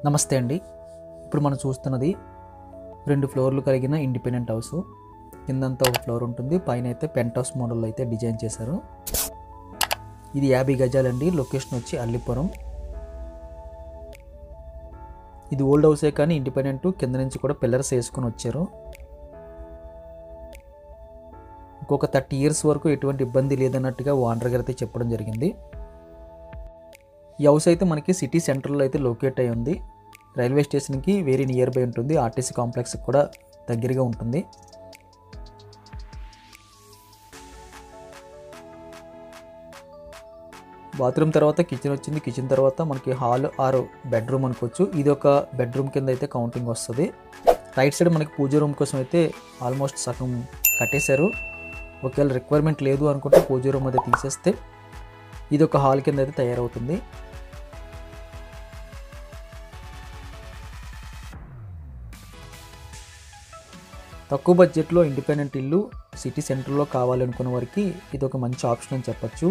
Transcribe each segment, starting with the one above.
నమస్తే అండి. ఇప్పుడు మనం చూస్తున్నది 2 ఫ్లోర్లు కలిగిన ఇండిపెండెంట్ హౌస్. కిందంతా ఒక ఫ్లోర్ ఉంటుంది. పైన అయితే పెంట్ హౌస్ మోడల్లో అయితే డిజైన్ చేశారు. ఇది 50 గజాలండి. లొకేషన్ వచ్చి అల్లిపురం. ఇది ఓల్డ్ హౌసే కానీ ఇండిపెండెంట్, కింద నుంచి కూడా పిల్లర్స్ వేసుకొని వచ్చారు. ఇంకొక 30 ఇయర్స్ వరకు ఎటువంటి ఇబ్బంది లేదన్నట్టుగా ఓనర్ గారు అయితే చెప్పడం జరిగింది. ఈ హౌస్ అయితే మనకి సిటీ సెంటర్లో అయితే లొకేట్ అయి ఉంది. రైల్వే స్టేషన్కి వెరీ నియర్ బై ఉంటుంది. ఆర్టీసీ కాంప్లెక్స్ కూడా దగ్గరగా ఉంటుంది. బాత్రూమ్ తర్వాత కిచెన్ వచ్చింది. కిచెన్ తర్వాత మనకి హాల్ ఆర్ బెడ్రూమ్ అనుకోవచ్చు. ఇది ఒక బెడ్రూమ్ కింద అయితే కౌంటింగ్ వస్తుంది. రైట్ సైడ్ మనకి పూజ రూమ్ కోసం అయితే ఆల్మోస్ట్ సగం కట్టేశారు. ఒకవేళ రిక్వైర్మెంట్ లేదు అనుకుంటే పూజ రూమ్ అయితే తీసేస్తే ఇది ఒక హాల్ కింద అయితే తయారవుతుంది. తక్కువ బడ్జెట్లో ఇండిపెండెంట్ ఇల్లు సిటీ సెంటర్లో కావాలనుకున్న వారికి ఇది ఒక మంచి ఆప్షన్ అని చెప్పచ్చు.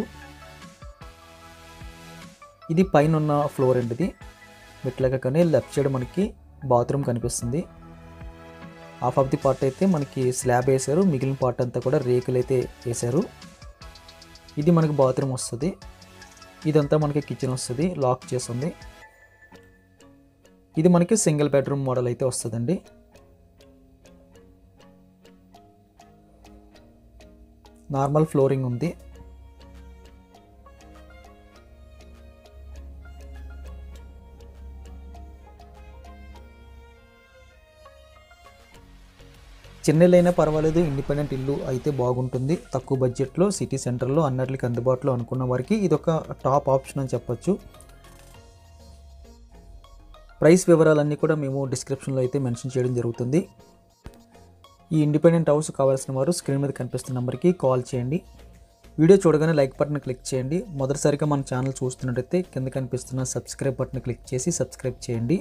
ఇది పైన ఉన్న ఫ్లోర్ అండి. ఇది మెట్లెక్కగానే లెఫ్ట్ సైడ్ మనకి బాత్రూమ్ కనిపిస్తుంది. హాఫ్ ఆఫ్ ది పార్ట్ అయితే మనకి స్లాబ్ వేశారు. మిగిలిన పార్ట్ అంతా కూడా రేకులు అయితే వేశారు. ఇది మనకి బాత్రూమ్ వస్తుంది. ఇదంతా మనకి కిచెన్ వస్తుంది. లాక్ చేస్తుంది. ఇది మనకి సింగిల్ బెడ్రూమ్ మోడల్ అయితే వస్తుందండి. నార్మల్ ఫ్లోరింగ్ ఉంది. చిన్న ఇల్లు అయినా పర్వాలేదు, ఇండిపెండెంట్ ఇల్లు అయితే బాగుంటుంది. తక్కువ బడ్జెట్లో సిటీ సెంటర్లో అన్నిటికి అందుబాటులో అనుకున్న వారికి ఇది ఒక టాప్ ఆప్షన్ అని చెప్పొచ్చు. ప్రైస్ వివరాలన్నీ కూడా మేము డిస్క్రిప్షన్లో అయితే మెన్షన్ చేయడం జరుగుతుంది. ఈ ఇండిపెండెంట్ హౌస్ కావాల్సిన వారు స్క్రీన్ మీద కనిపిస్తున్న నెంబర్కి కాల్ చేయండి. వీడియో చూడగానే లైక్ బటన్ క్లిక్ చేయండి. మొదటిసారిగా మన ఛానల్ చూస్తున్నట్టయితే కింద కనిపిస్తున్న సబ్స్క్రైబ్ బటన్ క్లిక్ చేసి సబ్స్క్రైబ్ చేయండి.